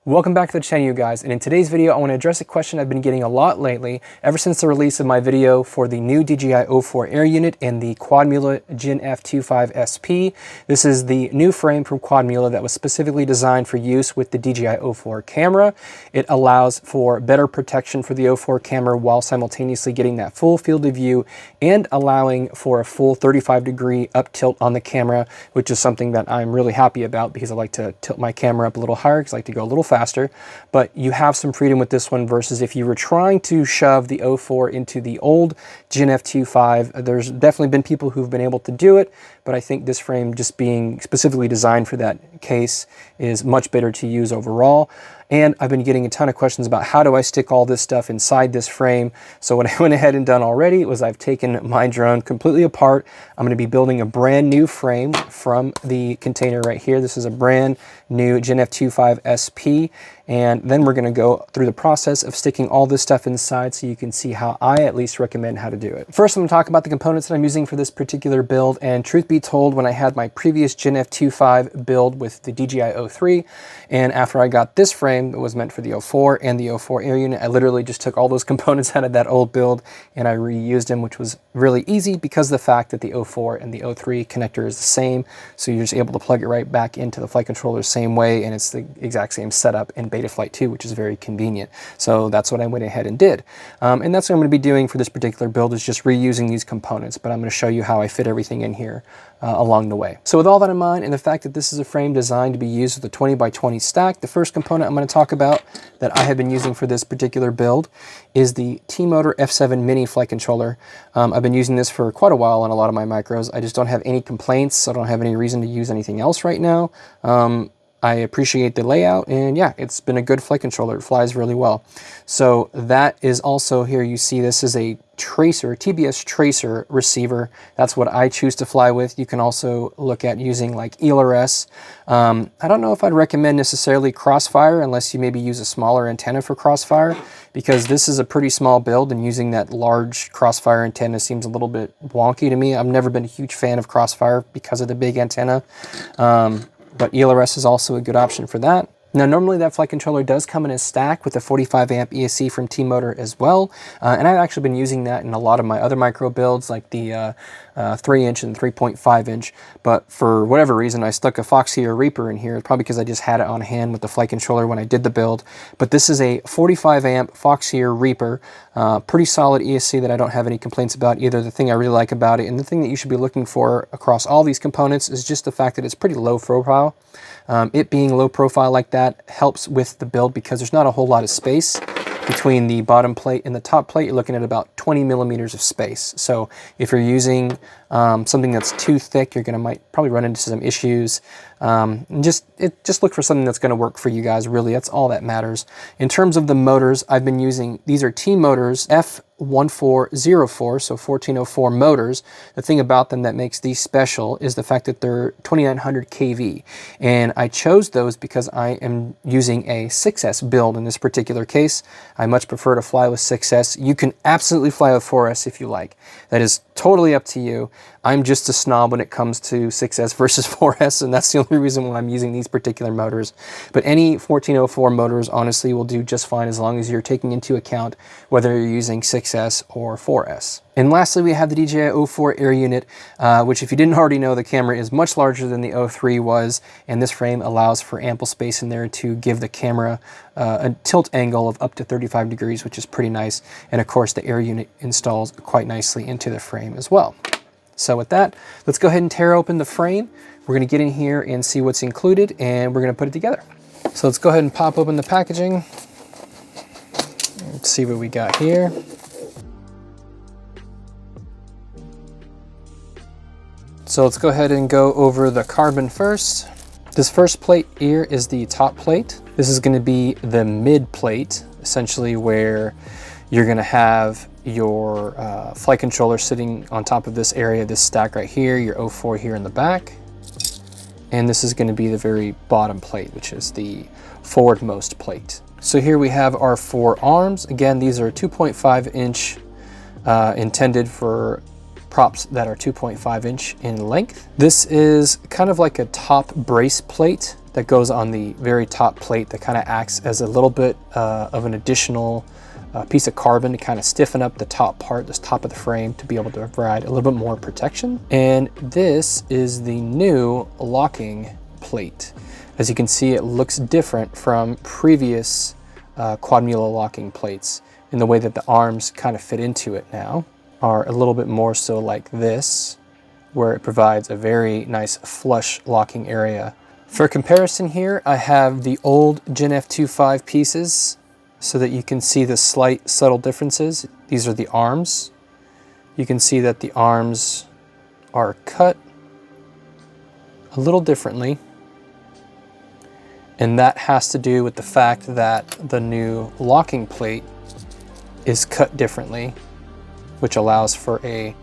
Welcome back to the channel, you guys, and in today's video I want to address a question I've been getting a lot lately ever since the release of my video for the new DJI O4 Air Unit and the Quadmula Djinn F25 SP. This is the new frame from Quadmula that was specifically designed for use with the DJI O4 camera. It allows for better protection for the O4 camera while simultaneously getting that full field of view and allowing for a full 35-degree up tilt on the camera, which is something that I'm really happy about because I like to tilt my camera up a little higher because I like to go a little faster, but you have some freedom with this one versus if you were trying to shove the O4 into the old Djinn F25. There's definitely been people who've been able to do it, but I think this frame, just being specifically designed for that case, is much better to use overall. And I've been getting a ton of questions about how do I stick all this stuff inside this frame. So what I went ahead and done already was I've taken my drone completely apart. I'm going to be building a brand new frame from the container right here. This is a brand new Djinn F25 SP. And then we're going to go through the process of sticking all this stuff inside so you can see how I at least recommend how to do it. First, I'm going to talk about the components that I'm using for this particular build. And truth be told, when I had my previous Djinn F25 build with the DJI O3, and after I got this frame that was meant for the O4 and the O4 Air Unit, I literally just took all those components out of that old build and I reused them, which was really easy because of the fact that the O4 and the O3 connector is the same. So you're just able to plug it right back into the flight controller the same way, and it's the exact same setup in Betaflight 2, which is very convenient. So that's what I went ahead and did. And that's what I'm going to be doing for this particular build, is just reusing these components, but I'm going to show you how I fit everything in here along the way. So with all that in mind, and the fact that this is a frame designed to be used with a 20x20 stack, the first component I'm going to talk about that I have been using for this particular build is the T-Motor F7 Mini flight controller. I've been using this for quite a while on a lot of my micros. I just don't have any complaints. I don't have any reason to use anything else right now. I appreciate the layout, and yeah, it's been a good flight controller. It flies really well. So that is also here. You see this is a Tracer, TBS Tracer receiver. That's what I choose to fly with. You can also look at using like ELRS. I don't know if I'd recommend necessarily Crossfire unless you maybe use a smaller antenna for Crossfire, because this is a pretty small build and using that large Crossfire antenna seems a little bit wonky to me. I've never been a huge fan of Crossfire because of the big antenna. But ELRS is also a good option for that. Now, normally that flight controller does come in a stack with a 45 amp ESC from T-Motor as well. And I've actually been using that in a lot of my other micro builds, like the 3-inch and 3.5-inch. But for whatever reason, I stuck a Foxeer Reaper in here, probably because I just had it on hand with the flight controller when I did the build. But this is a 45 amp Foxeer Reaper, pretty solid ESC that I don't have any complaints about either. The thing I really like about it, and the thing that you should be looking for across all these components, is just the fact that it's pretty low profile. It being low profile like that helps with the build because there's not a whole lot of space between the bottom plate and the top plate. You're looking at about 20 millimeters of space. So if you're using something that's too thick, you're might probably run into some issues. And just look for something that's going to work for you guys. Really, that's all that matters. In terms of the motors, I've been using, these are T-Motors F1404, so 1404 motors. The thing about them that makes these special is the fact that they're 2900 kV. And I chose those because I am using a 6S build in this particular case. I much prefer to fly with 6S. You can absolutely fly with 4S if you like. That is totally up to you. I'm just a snob when it comes to 6S versus 4S, and that's the only reason why I'm using these particular motors. But any 1404 motors honestly will do just fine as long as you're taking into account whether you're using 6S or 4S. And lastly, we have the DJI O4 Air Unit, which, if you didn't already know, the camera is much larger than the O3 was, and this frame allows for ample space in there to give the camera a tilt angle of up to 35 degrees, which is pretty nice. And of course, the Air Unit installs quite nicely into the frame as well. So with that, let's go ahead and tear open the frame. We're going to get in here and see what's included, and we're going to put it together. So let's go ahead and pop open the packaging. Let's see what we got here. So let's go ahead and go over the carbon first. This first plate here is the top plate. This is going to be the mid plate, essentially where you're going to have your flight controller sitting on top of this area, this stack right here, your O4 here in the back. And this is going to be the very bottom plate, which is the forwardmost plate. So here we have our 4 arms. Again, these are 2.5-inch, intended for props that are 2.5-inch in length. This is kind of like a top brace plate that goes on the very top plate that kind of acts as a little bit of an additional piece of carbon to kind of stiffen up the top part, this top of the frame, to be able to provide a little bit more protection. And this is the new locking plate. As you can see, it looks different from previous Quadmula locking plates in the way that the arms kind of fit into it now are a little bit more so like this, where it provides a very nice flush locking area. For comparison here, I have the old Djinn F25 pieces so that you can see the slight subtle differences. These are the arms. You can see that the arms are cut a little differently. And that has to do with the fact that the new locking plate is cut differently, which allows for a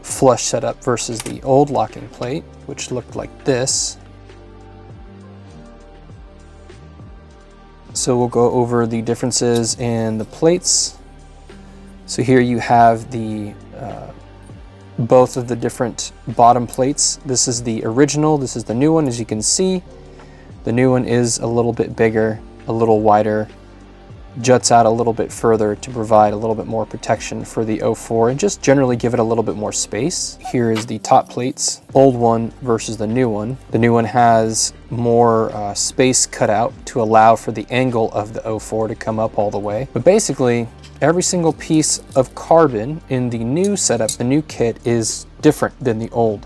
flush setup versus the old locking plate, which looked like this. So we'll go over the differences in the plates. So here you have the both of the different bottom plates. This is the original, this is the new one. As you can see, the new one is a little bit bigger, a little wider, juts out a little bit further to provide a little bit more protection for the O4 and just generally give it a little bit more space. Here is the top plates, old one versus the new one. The new one has more space cut out to allow for the angle of the O4 to come up all the way. But basically, every single piece of carbon in the new setup, the new kit, is different than the old.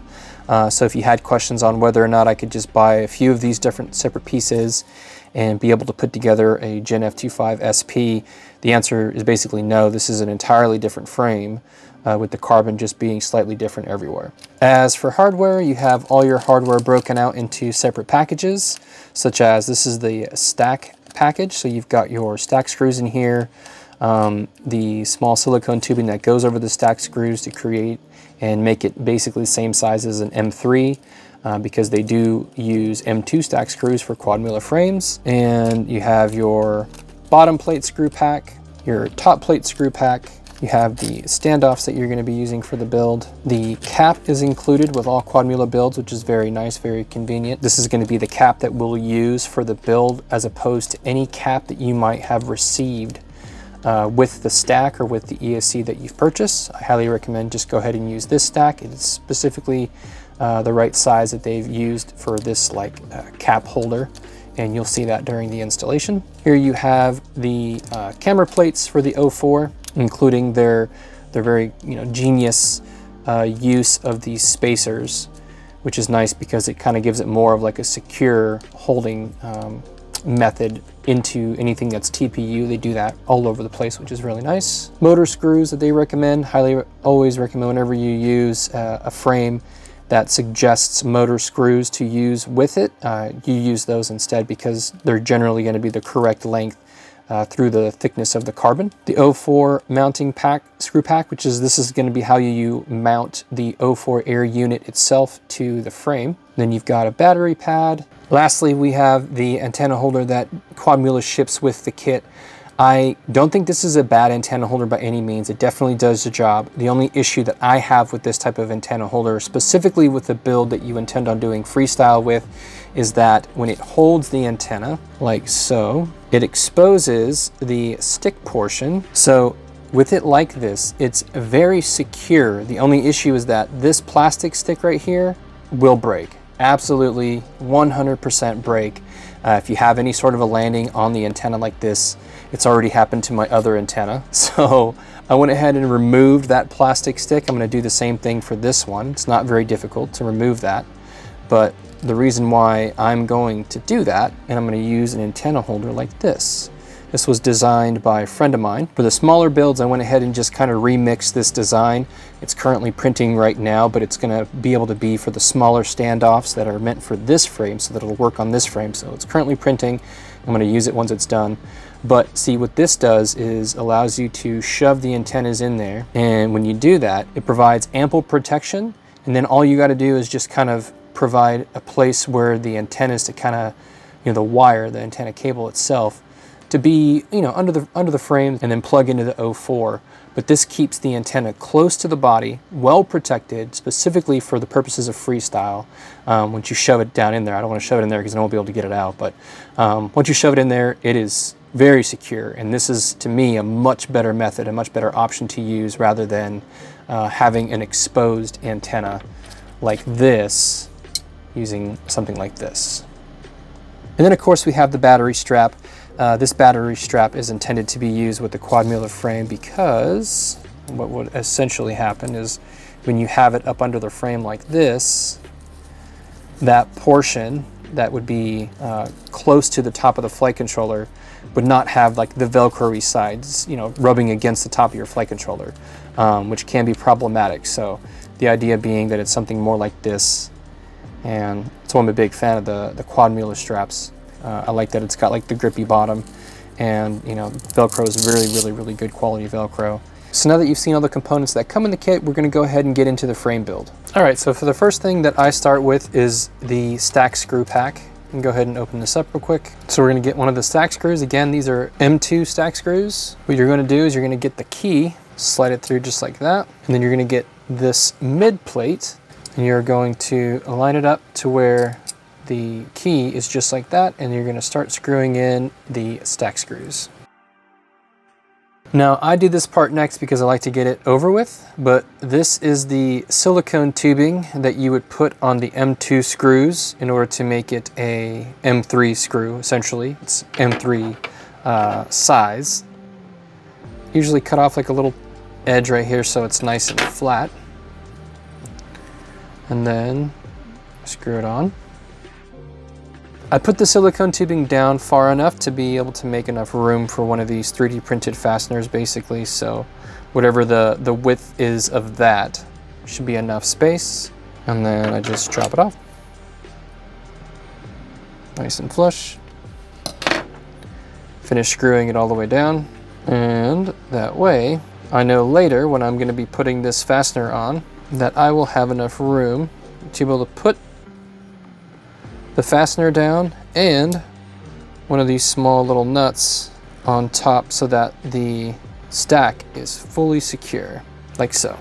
So if you had questions on whether or not I could just buy a few of these different separate pieces and be able to put together a Djinn F25 SP, the answer is basically no. This is an entirely different frame with the carbon just being slightly different everywhere. As for hardware, you have all your hardware broken out into separate packages, such as this is the stack package. So you've got your stack screws in here, the small silicone tubing that goes over the stack screws to create and make it basically the same size as an M3 because they do use M2 stack screws for Quadmula frames. And you have your bottom plate screw pack, your top plate screw pack, you have the standoffs that you're going to be using for the build. The cap is included with all Quadmula builds, which is very nice, very convenient. This is going to be the cap that we'll use for the build as opposed to any cap that you might have received with the stack or with the ESC that you've purchased. I highly recommend just go ahead and use this stack. It's specifically the right size that they've used for this cap holder, and you'll see that during the installation. Here you have the camera plates for the O4, including their very genius use of these spacers, which is nice because it kind of gives it more of like a secure holding method into anything that's TPU. They do that all over the place, which is really nice. Motor screws that they recommend, always recommend whenever you use a frame that suggests motor screws to use with it, you use those instead because they're generally going to be the correct length through the thickness of the carbon. The O4 mounting pack, screw pack, this is going to be how you mount the O4 Air Unit itself to the frame. Then you've got a battery pad. Lastly, we have the antenna holder that Quadmula ships with the kit. I don't think this is a bad antenna holder by any means. It definitely does the job. The only issue that I have with this type of antenna holder, specifically with the build that you intend on doing freestyle with, is that when it holds the antenna, like so, it exposes the stick portion. So with it like this, it's very secure. The only issue is that this plastic stick right here will break. Absolutely 100% break. If you have any sort of a landing on the antenna like this, it's already happened to my other antenna. So I went ahead and removed that plastic stick. I'm going to do the same thing for this one. It's not very difficult to remove that, but the reason why I'm going to do that, and I'm going to use an antenna holder like this. This was designed by a friend of mine. For the smaller builds, I went ahead and just kind of remixed this design. It's currently printing right now, but it's going to be able to be for the smaller standoffs that are meant for this frame, so that it'll work on this frame. So it's currently printing. I'm going to use it once it's done. But see, what this does is allows you to shove the antennas in there. And when you do that, it provides ample protection. And then all you got to do is just kind of provide a place where the antennas to kind of, the wire, the antenna cable itself, to be, you know, under the frame and then plug into the O4. But this keeps the antenna close to the body, well protected, specifically for the purposes of freestyle. Once you shove it down in there, I don't want to shove it in there because I won't be able to get it out, but once you shove it in there, it is very secure. And this is, to me, a much better method, a much better option to use rather than having an exposed antenna like this, using something like this. And then of course we have the battery strap. This battery strap is intended to be used with the Quadmula frame because what would essentially happen is when you have it up under the frame like this, that portion that would be close to the top of the flight controller would not have like the Velcro-y sides, you know, rubbing against the top of your flight controller, which can be problematic. So the idea being that it's something more like this, and so I'm a big fan of the Quadmula straps. I like that it's got like the grippy bottom, and you know, Velcro is really good quality Velcro. So now that you've seen all the components that come in the kit, we're going to go ahead and get into the frame build. All right, so for the first thing that I start with is the stack screw pack. And go ahead and open this up real quick. So we're going to get one of the stack screws. Again, these are M2 stack screws. What you're going to do is you're going to get the key, slide it through just like that, and then you're going to get this mid plate, and you're going to line it up to where the key is just like that, and you're going to start screwing in the stack screws. Now I do this part next because I like to get it over with, but this is the silicone tubing that you would put on the M2 screws in order to make it a M3 screw. Essentially, it's M3 size. Usually cut off like a little edge right here so it's nice and flat. And then screw it on. I put the silicone tubing down far enough to be able to make enough room for one of these 3D printed fasteners, basically. So whatever the width is of that should be enough space. And then I just drop it off. Nice and flush. Finish screwing it all the way down. And that way, I know later when I'm going to be putting this fastener on that I will have enough room to be able to put the fastener down and one of these small little nuts on top so that the stack is fully secure, like so.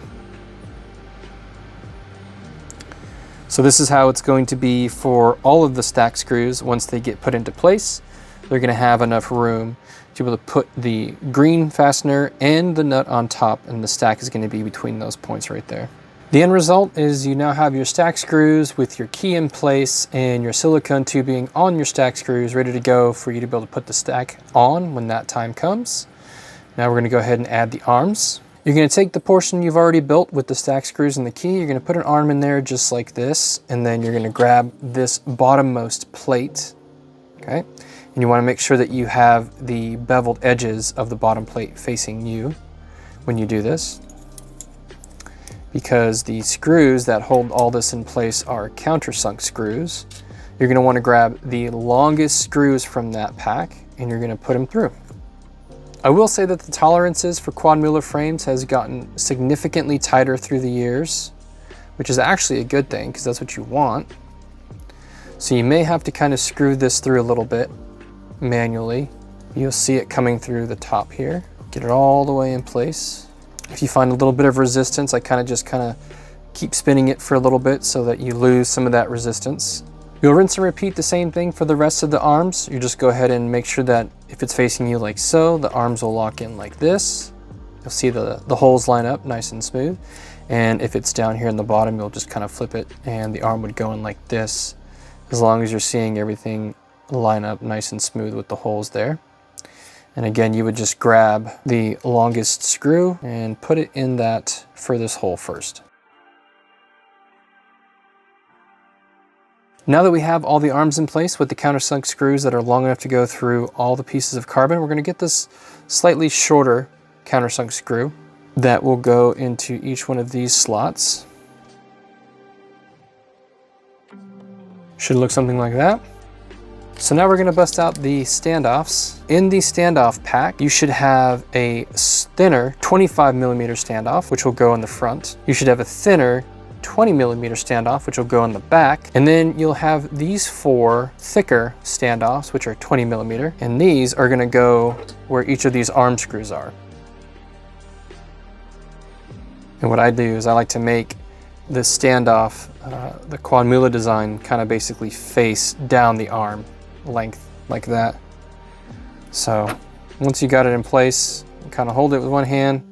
So this is how it's going to be for all of the stack screws. Once they get put into place, they're going to have enough room to be able to put the green fastener and the nut on top, and the stack is going to be between those points right there. The end result is you now have your stack screws with your key in place and your silicone tubing on your stack screws ready to go for you to be able to put the stack on when that time comes. Now we're going to go ahead and add the arms. You're going to take the portion you've already built with the stack screws and the key, you're going to put an arm in there just like this, and then you're going to grab this bottommost plate, okay? And you want to make sure that you have the beveled edges of the bottom plate facing you when you do this, because the screws that hold all this in place are countersunk screws. You're going to want to grab the longest screws from that pack and you're going to put them through. I will say that the tolerances for Quadmula frames has gotten significantly tighter through the years, which is actually a good thing because that's what you want. So you may have to kind of screw this through a little bit manually. You'll see it coming through the top here. Get it all the way in place. If you find a little bit of resistance, I kind of keep spinning it for a little bit so that you lose some of that resistance. You'll rinse and repeat the same thing for the rest of the arms. You just go ahead and make sure that if it's facing you like so, the arms will lock in like this. You'll see the holes line up nice and smooth. And if it's down here in the bottom, you'll just kind of flip it and the arm would go in like this, as long as you're seeing everything line up nice and smooth with the holes there. And again, you would just grab the longest screw and put it in that furthest hole first. Now that we have all the arms in place with the countersunk screws that are long enough to go through all the pieces of carbon, we're going to get this slightly shorter countersunk screw that will go into each one of these slots. Should look something like that. So now we're going to bust out the standoffs. In the standoff pack, you should have a thinner 25mm standoff, which will go in the front. You should have a thinner 20mm standoff, which will go on the back. And then you'll have these 4 thicker standoffs, which are 20mm. And these are gonna go where each of these arm screws are. And what I do is I like to make this standoff, the Quadmula design, kind of basically face down the arm length like that. So once you got it in place, kind of hold it with one hand,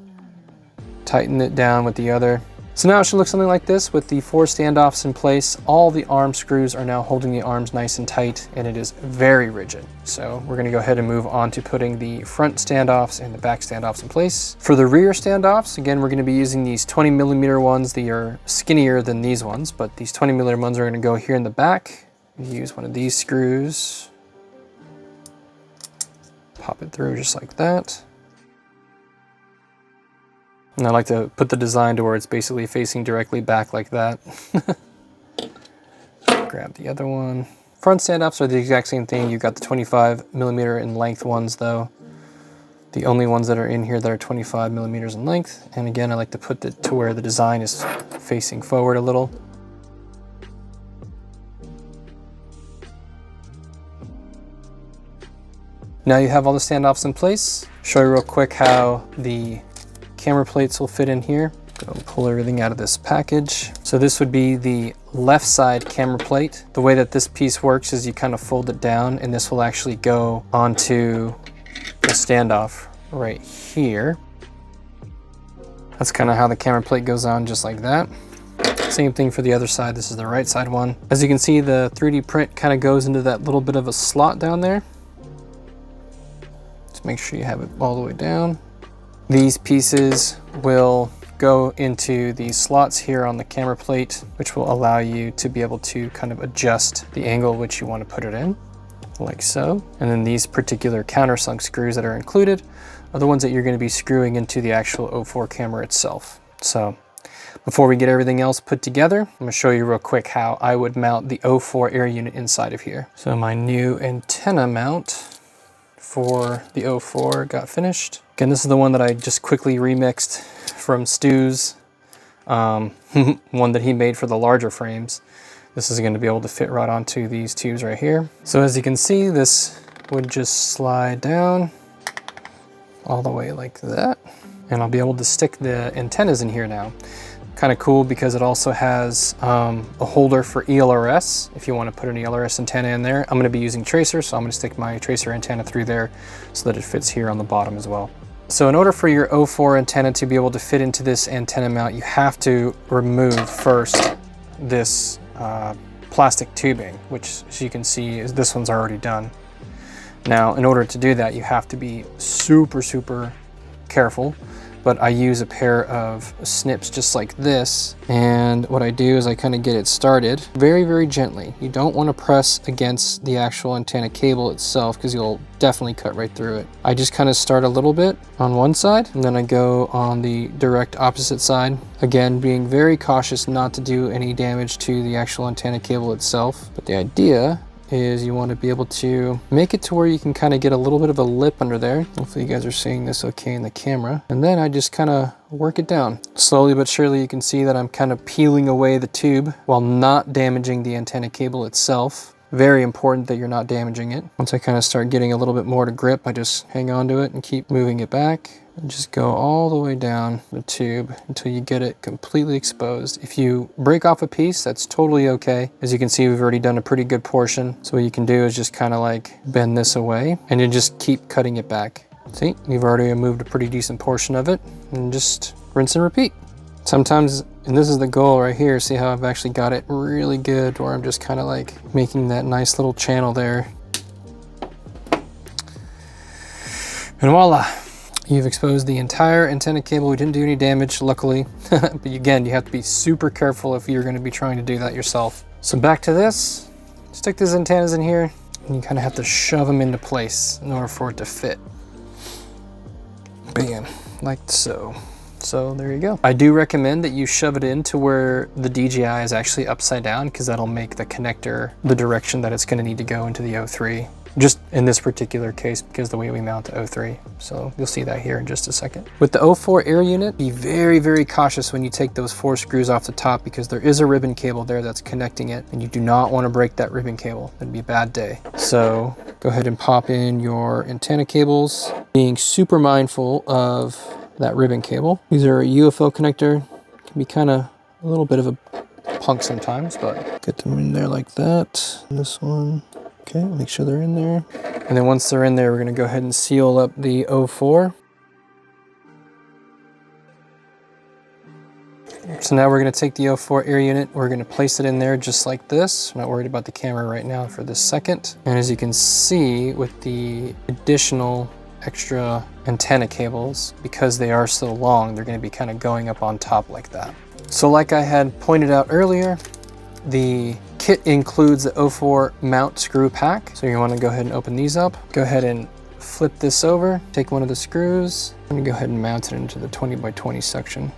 tighten it down with the other. So now it should look something like this with the 4 standoffs in place. All the arm screws are now holding the arms nice and tight, and it is very rigid. So we're gonna go ahead and move on to putting the front standoffs and the back standoffs in place. For the rear standoffs, again, we're gonna be using these 20mm ones. They are skinnier than these ones, but these 20mm ones are gonna go here in the back. Use one of these screws. Pop it through just like that. And I like to put the design to where it's basically facing directly back like that. Grab the other one. Front standoffs are the exact same thing. You've got the 25mm in length ones though. The only ones that are in here that are 25mm in length. And again, I like to put it to where the design is facing forward a little. Now you have all the standoffs in place. Show you real quick how the camera plates will fit in here. Go and pull everything out of this package. So this would be the left side camera plate. The way that this piece works is you kind of fold it down, and this will actually go onto the standoff right here. That's kind of how the camera plate goes on, just like that. Same thing for the other side. This is the right side one. As you can see, the 3D print kind of goes into that little bit of a slot down there. Just make sure you have it all the way down. These pieces will go into these slots here on the camera plate, which will allow you to be able to kind of adjust the angle which you want to put it in, like so. And then these particular countersunk screws that are included are the ones that you're going to be screwing into the actual O4 camera itself. So before we get everything else put together, I'm going to show you real quick how I would mount the O4 Air Unit inside of here. So my new antenna mount for the O4 got finished. Again, this is the one that I just quickly remixed from Stu's, one that he made for the larger frames. This is going to be able to fit right onto these tubes right here. So as you can see, this would just slide down all the way like that. And I'll be able to stick the antennas in here now. Kind of cool because it also has a holder for ELRS if you want to put an ELRS antenna in there. I'm going to be using Tracer, so I'm going to stick my Tracer antenna through there so that it fits here on the bottom as well. So in order for your O4 antenna to be able to fit into this antenna mount, you have to remove first this plastic tubing, which as you can see, this one's already done. Now, in order to do that, you have to be super careful. But I use a pair of snips just like this, and what I do is I kind of get it started very gently. You don't want to press against the actual antenna cable itself because you'll definitely cut right through it. I just kind of start a little bit on one side, and then I go on the direct opposite side. Again, being very cautious not to do any damage to the actual antenna cable itself. But the idea is you want to be able to make it to where you can kind of get a little bit of a lip under there. Hopefully you guys are seeing this okay in the camera. And then I just kind of work it down. Slowly but surely you can see that I'm kind of peeling away the tube while not damaging the antenna cable itself. Very important that you're not damaging it. Once I kind of start getting a little bit more to grip, I just hang on to it and keep moving it back. And just go all the way down the tube until you get it completely exposed. If you break off a piece, that's totally okay. As you can see, we've already done a pretty good portion. So what you can do is just kind of like bend this away and you just keep cutting it back. See, we've already removed a pretty decent portion of it, and just rinse and repeat. Sometimes, and this is the goal right here, see how I've actually got it really good where I'm just kind of like making that nice little channel there. And voila. You've exposed the entire antenna cable. We didn't do any damage, luckily. But again, you have to be super careful if you're going to be trying to do that yourself. So back to this. Stick these antennas in here, and you kind of have to shove them into place in order for it to fit. Bam, like so. So there you go. I do recommend that you shove it into where the DJI is actually upside down, because that'll make the connector the direction that it's going to need to go into the O3. just in this particular case because the way we mount the O3. So you'll see that here in just a second. With the O4 Air Unit, be very, very cautious when you take those 4 screws off the top because there is a ribbon cable there that's connecting it, and you do not want to break that ribbon cable. That'd be a bad day. So go ahead and pop in your antenna cables, being super mindful of that ribbon cable. These are a UFO connector. Can be kind of a little bit of a punk sometimes, but get them in there like that. And this one, okay, make sure they're in there. And then once they're in there, we're gonna go ahead and seal up the O4. So now we're gonna take the O4 Air Unit, we're gonna place it in there just like this. I'm not worried about the camera right now for this second. And as you can see, with the additional extra antenna cables, because they are so long, they're going to be kind of going up on top like that. So like I had pointed out earlier, the kit includes the O4 mount screw pack. So you want to go ahead and open these up. Go ahead and flip this over, take one of the screws, and go ahead and mount it into the 20x20 section.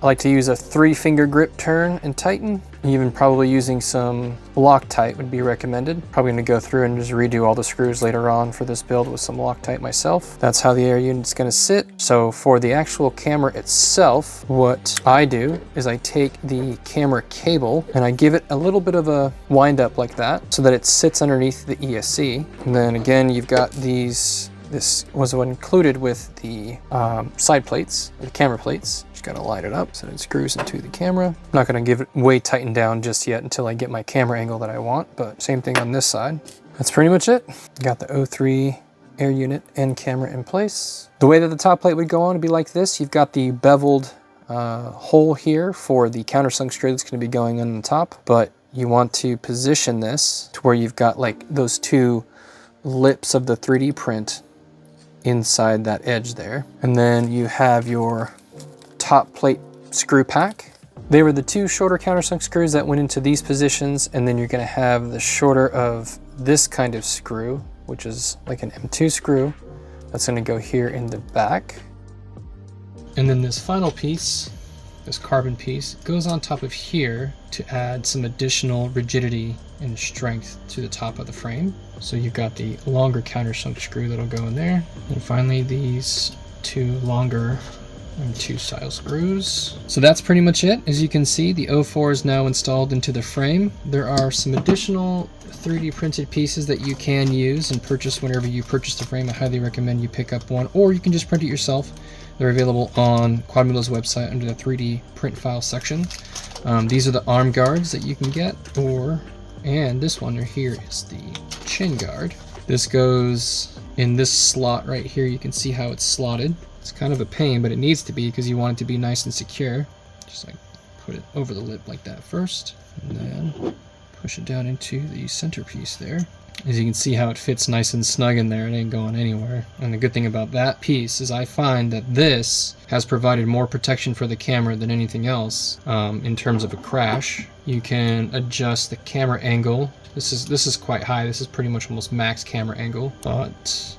I like to use a 3-finger grip turn and tighten. Even probably using some Loctite would be recommended. Probably going to go through and just redo all the screws later on for this build with some Loctite myself. That's how the air unit's going to sit. So for the actual camera itself, what I do is I take the camera cable and I give it a little bit of a wind up like that so that it sits underneath the ESC. And then again, you've got these. This was included with the side plates, the camera plates. Just gotta line it up so it screws into the camera. I'm not gonna give it way tightened down just yet until I get my camera angle that I want, but same thing on this side. That's pretty much it. Got the O3 Air Unit and camera in place. The way that the top plate would go on would be like this. You've got the beveled hole here for the countersunk screw that's gonna be going on the top, but you want to position this to where you've got like those 2 lips of the 3D print inside that edge there. And then you have your top plate screw pack. They were the 2 shorter countersunk screws that went into these positions, and then you're gonna have the shorter of this kind of screw, which is like an M2 screw. That's gonna go here in the back. And then this final piece, this carbon piece, goes on top of here to add some additional rigidity and strength to the top of the frame. So you've got the longer countersunk screw that'll go in there. And finally these 2 longer M2 style screws. So that's pretty much it. As you can see, the O4 is now installed into the frame. There are some additional 3D printed pieces that you can use and purchase whenever you purchase the frame. I highly recommend you pick up one, or you can just print it yourself. They're available on Quadmula's website under the 3D print file section. These are the arm guards that you can get, and this one right here is the chin guard. This goes in this slot right here. You can see how it's slotted. It's kind of a pain, but it needs to be because you want it to be nice and secure. Just like put it over the lip like that first, and then push it down into the centerpiece there. As you can see how it fits nice and snug in there, it ain't going anywhere. And the good thing about that piece is I find that this has provided more protection for the camera than anything else. In terms of a crash, you can adjust the camera angle. This is quite high. This is pretty much almost max camera angle, but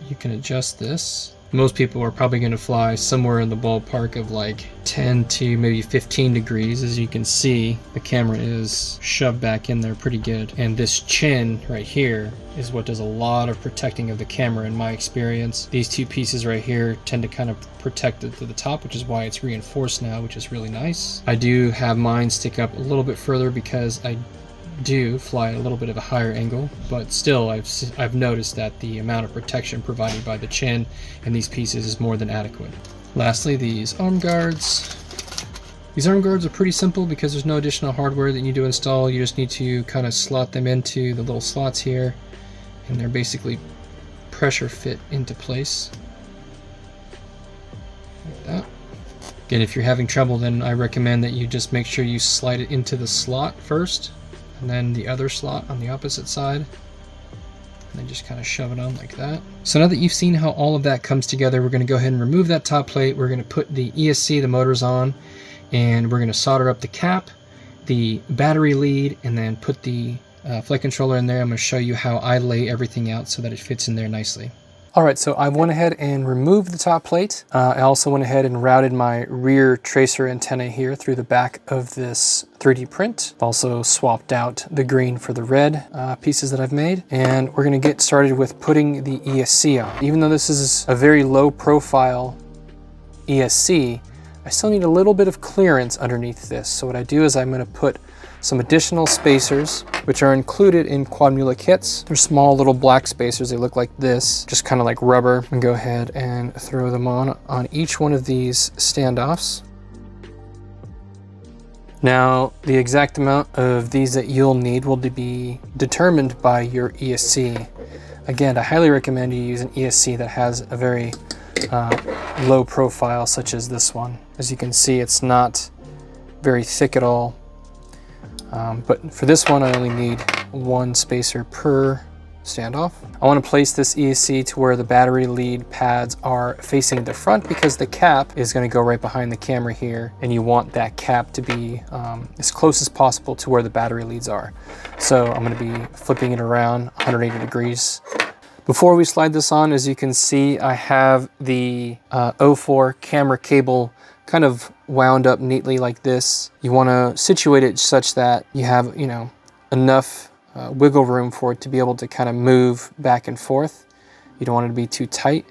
you can adjust this. Most people are probably going to fly somewhere in the ballpark of like 10 to maybe 15 degrees. As you can see, the camera is shoved back in there pretty good. And this chin right here is what does a lot of protecting of the camera in my experience. These 2 pieces right here tend to kind of protect it to the top, which is why it's reinforced now, which is really nice. I do have mine stick up a little bit further because I do fly at a little bit of a higher angle, but still I've noticed that the amount of protection provided by the chin and these pieces is more than adequate. Lastly, these arm guards. These arm guards are pretty simple because there's no additional hardware that you need to install. You just need to kind of slot them into the little slots here, and they're basically pressure fit into place like that. Again, if you're having trouble, then I recommend that you just make sure you slide it into the slot first, and then the other slot on the opposite side, and then just kind of shove it on like that. So now that you've seen how all of that comes together, we're going to go ahead and remove that top plate. We're going to put the ESC, the motors on, and we're going to solder up the cap, the battery lead, and then put the flight controller in there. I'm going to show you how I lay everything out so that it fits in there nicely. All right, so I went ahead and removed the top plate. I also went ahead and routed my rear tracer antenna here through the back of this 3D print. I've also swapped out the green for the red pieces that I've made. And we're gonna get started with putting the ESC on. Even though this is a very low profile ESC, I still need a little bit of clearance underneath this. So what I do is I'm gonna put some additional spacers, which are included in Quadmula kits. They're small little black spacers. They look like this, just kind of like rubber. And go ahead and throw them on each one of these standoffs. Now, the exact amount of these that you'll need will be determined by your ESC. Again, I highly recommend you use an ESC that has a very low profile, such as this one. As you can see, it's not very thick at all. But for this one, I only need one spacer per standoff. I want to place this ESC to where the battery lead pads are facing the front, because the cap is going to go right behind the camera here, and you want that cap to be as close as possible to where the battery leads are. So I'm going to be flipping it around 180 degrees. Before we slide this on, as you can see, I have the O4 camera cable kind of wound up neatly like this. You want to situate it such that you have, enough wiggle room for it to be able to kind of move back and forth. You don't want it to be too tight,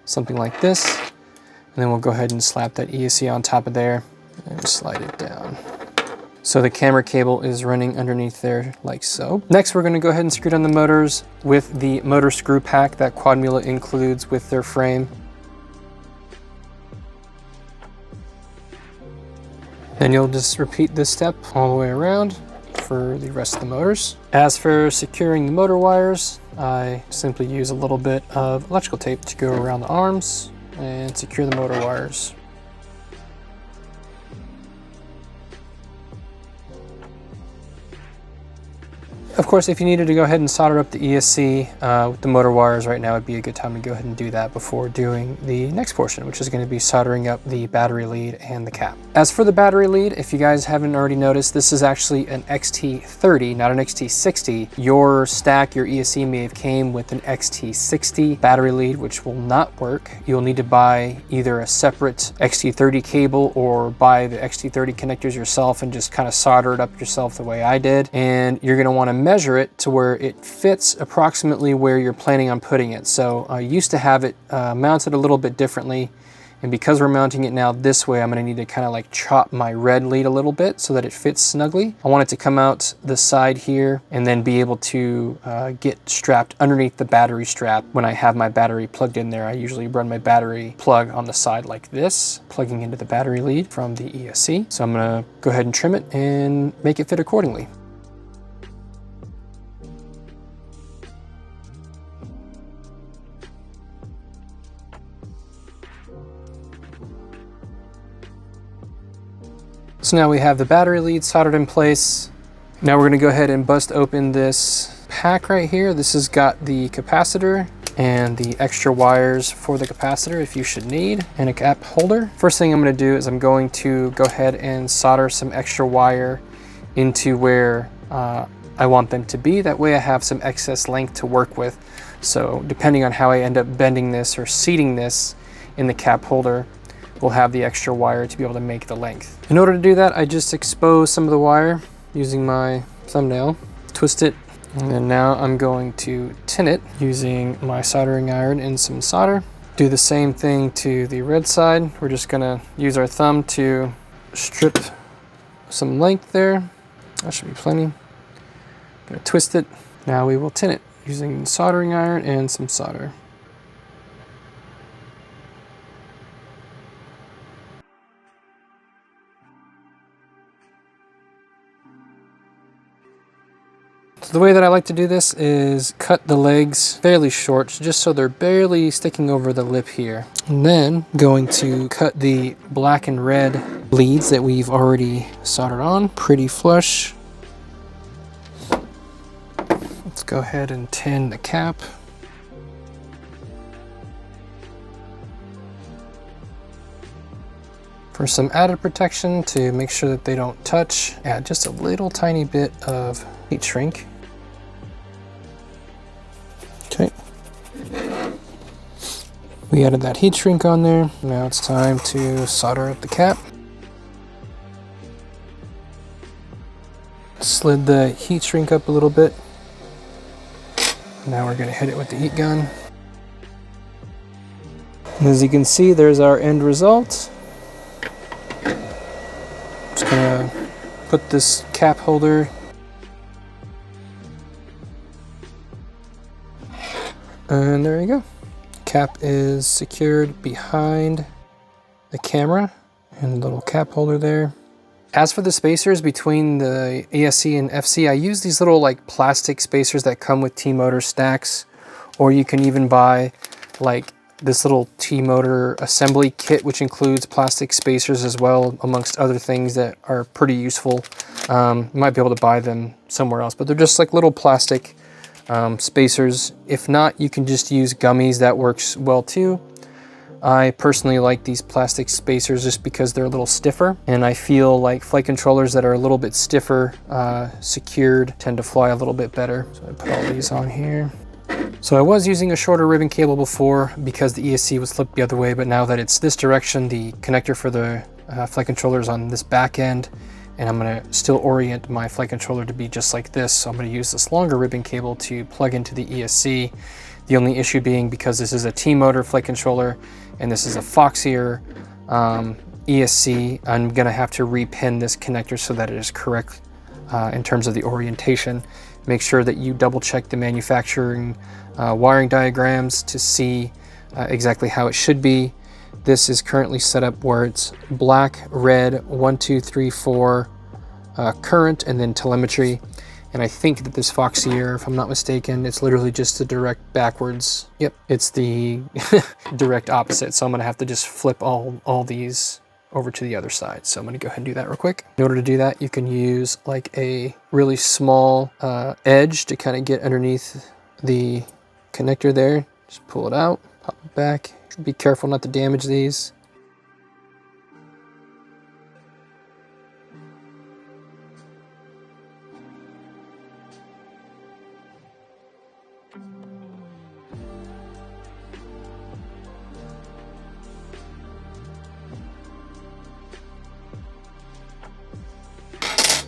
something like this. And then we'll go ahead and slap that ESC on top of there and slide it down. So the camera cable is running underneath there like so. Next, we're going to go ahead and screw down the motors with the motor screw pack that Quadmula includes with their frame. Then you'll just repeat this step all the way around for the rest of the motors. As for securing the motor wires, I simply use a little bit of electrical tape to go around the arms and secure the motor wires. Of course, if you needed to go ahead and solder up the ESC with the motor wires right now, would be a good time to go ahead and do that before doing the next portion, which is going to be soldering up the battery lead and the cap. As for the battery lead, if you guys haven't already noticed, this is actually an XT30, not an XT60. Your stack, your ESC may have came with an XT60 battery lead, which will not work. You'll need to buy either a separate XT30 cable or buy the XT30 connectors yourself and just kind of solder it up yourself the way I did. And you're going to want to measure it to where it fits approximately where you're planning on putting it. So I used to have it mounted a little bit differently, and because we're mounting it now this way, I'm going to need to kind of like chop my red lead a little bit so that it fits snugly. I want it to come out the side here and then be able to get strapped underneath the battery strap when I have my battery plugged in there. I usually run my battery plug on the side like this, plugging into the battery lead from the ESC. So I'm going to go ahead and trim it and make it fit accordingly. So now we have the battery lead soldered in place. Now we're going to go ahead and bust open this pack right here. This has got the capacitor and the extra wires for the capacitor if you should need, and a cap holder. First thing I'm going to do is I'm going to go ahead and solder some extra wire into where I want them to be. That way I have some excess length to work with. So depending on how I end up bending this or seating this in the cap holder, we'll have the extra wire to be able to make the length. In order to do that, I just expose some of the wire using my thumbnail, twist it, and then now I'm going to tin it using my soldering iron and some solder. Do the same thing to the red side. We're just gonna use our thumb to strip some length there. That should be plenty. Gonna twist it. Now we will tin it using soldering iron and some solder. So the way that I like to do this is cut the legs fairly short, just so they're barely sticking over the lip here. And then going to cut the black and red leads that we've already soldered on, pretty flush. Let's go ahead and tin the cap. For some added protection to make sure that they don't touch, add just a little tiny bit of heat shrink. Okay. We added that heat shrink on there. Now it's time to solder up the cap. Slid the heat shrink up a little bit. Now we're going to hit it with the heat gun. And as you can see, there's our end result. Just going to put this cap holder and there you go. Cap is secured behind the camera and the little cap holder there. As for the spacers between the ESC and FC, I use these little like plastic spacers that come with T-motor stacks, or you can even buy like this little T-motor assembly kit, which includes plastic spacers as well, amongst other things that are pretty useful. You might be able to buy them somewhere else, but they're just like little plastic spacers. If not, you can just use gummies. That works well too. I personally like these plastic spacers just because they're a little stiffer, and I feel like flight controllers that are a little bit stiffer, secured, tend to fly a little bit better. So I put all these on here. So I was using a shorter ribbon cable before because the ESC was flipped the other way, but now that it's this direction, the connector for the flight controller is on this back end, and I'm going to still orient my flight controller to be just like this. So I'm going to use this longer ribbon cable to plug into the ESC. The only issue being, because this is a T-motor flight controller and this is a Foxeer ESC, I'm going to have to repin this connector so that it is correct in terms of the orientation. Make sure that you double check the manufacturing wiring diagrams to see exactly how it should be. This is currently set up where it's black, red, 1, 2, 3, 4 current, and then telemetry. And I think that this Foxeer, if I'm not mistaken, it's literally just the direct backwards. Yep, it's the direct opposite. So I'm gonna have to just flip all these over to the other side. So I'm gonna go ahead and do that real quick. In order to do that, you can use like a really small edge to kind of get underneath the connector there. Just pull it out, pop it back. Be careful not to damage these.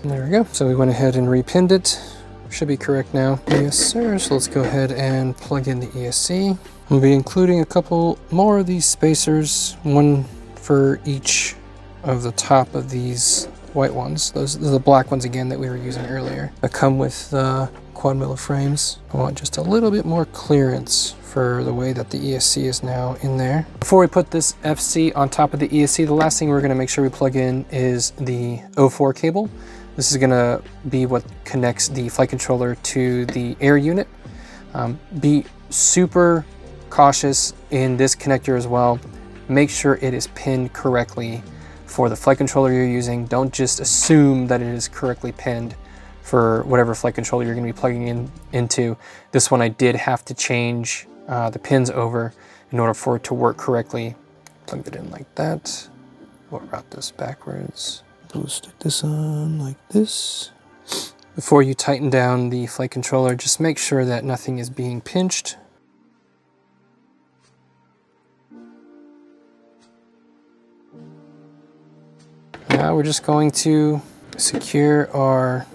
There we go. So we went ahead and repinned it. Should be correct now. Yes, sir. So let's go ahead and plug in the ESC. We'll be including a couple more of these spacers, one for each of the top of these white ones. Those are the black ones again that we were using earlier. That come with the Quadmula frames. I want just a little bit more clearance for the way that the ESC is now in there. Before we put this FC on top of the ESC, the last thing we're gonna make sure we plug in is the O4 cable. This is gonna be what connects the flight controller to the air unit. Be super cautious in this connector as well. Make sure it is pinned correctly for the flight controller you're using. Don't just assume that it is correctly pinned for whatever flight controller you're gonna be plugging into. This one I did have to change the pins over in order for it to work correctly. Plug it in like that. We'll route this backwards. We'll stick this on like this. Before you tighten down the flight controller, just make sure that nothing is being pinched. Now we're just going to secure our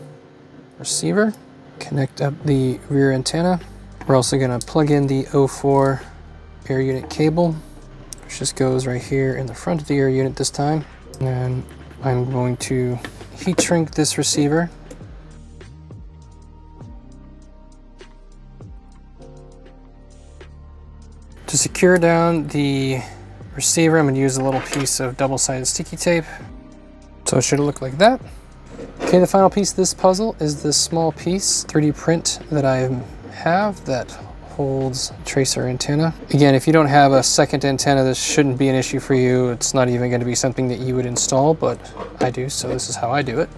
receiver, connect up the rear antenna. We're also going to plug in the O4 Air Unit cable, which just goes right here in the front of the air unit this time. And I'm going to heat shrink this receiver. To secure down the receiver, I'm going to use a little piece of double-sided sticky tape. So it should look like that. Okay, the final piece of this puzzle is this small piece, 3D print that I have that holds tracer antenna. Again, if you don't have a second antenna, this shouldn't be an issue for you. It's not even going to be something that you would install, but I do, so this is how I do it.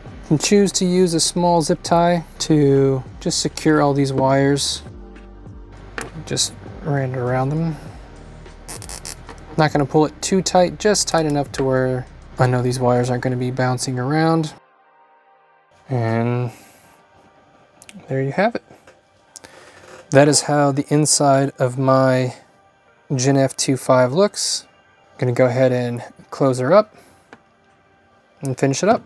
You can choose to use a small zip tie to just secure all these wires. Just ran around them. Not going to pull it too tight, just tight enough to where I know these wires aren't going to be bouncing around. And there you have it. that is how the inside of my Djinn F25 looks. I'm gonna go ahead and close her up and finish it up.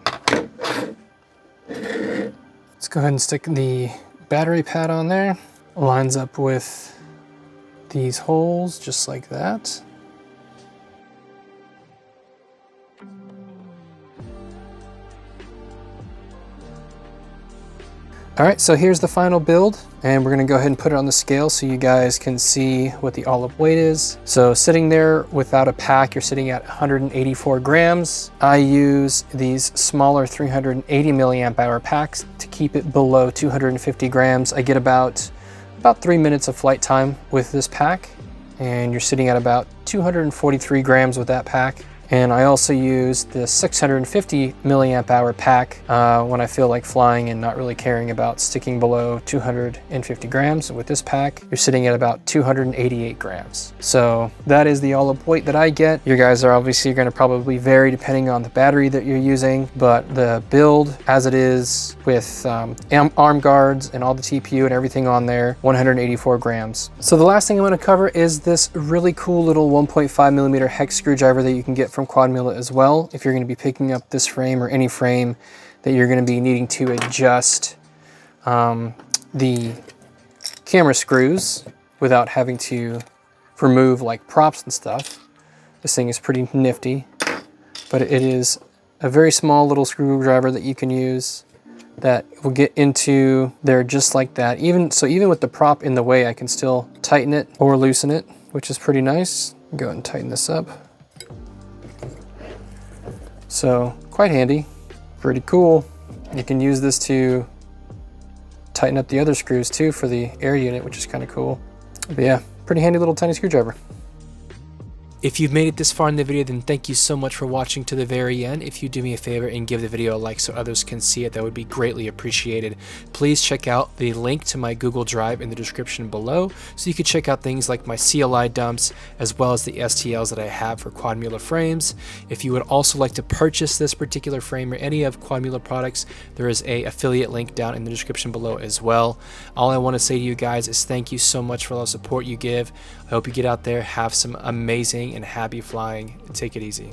Let's go ahead and stick the battery pad on there. Lines up with these holes just like that. All right, so here's the final build, and we're gonna go ahead and put it on the scale so you guys can see what the all-up weight is. So sitting there without a pack, you're sitting at 184 grams. I use these smaller 380 milliamp hour packs to keep it below 250 grams. I get about 3 minutes of flight time with this pack, and you're sitting at about 243 grams with that pack. And I also use the 650 milliamp hour pack when I feel like flying and not really caring about sticking below 250 grams. With this pack, you're sitting at about 288 grams. So that is the all-up weight that I get. You guys are obviously going to probably vary depending on the battery that you're using, but the build as it is with arm guards and all the TPU and everything on there, 184 grams. So the last thing I'm going to cover is this really cool little 1.5 millimeter hex screwdriver that you can get from Quadmula as well, if you're going to be picking up this frame or any frame that you're going to be needing to adjust the camera screws without having to remove like props and stuff. This thing is pretty nifty, but it is a very small little screwdriver that you can use that will get into there just like that. Even with the prop in the way, I can still tighten it or loosen it, which is pretty nice. Go ahead and tighten this up. So quite handy, pretty cool. You can use this to tighten up the other screws too for the air unit, which is kind of cool. But yeah, pretty handy little tiny screwdriver. If you've made it this far in the video, then thank you so much for watching to the very end. If you do me a favor and give the video a like so others can see it, that would be greatly appreciated. Please check out the link to my Google Drive in the description below, so you can check out things like my CLI dumps, as well as the STLs that I have for Quadmula frames. If you would also like to purchase this particular frame or any of Quadmula products, there is an affiliate link down in the description below as well. All I want to say to you guys is thank you so much for all the support you give. I hope you get out there, have some amazing and happy flying, and take it easy.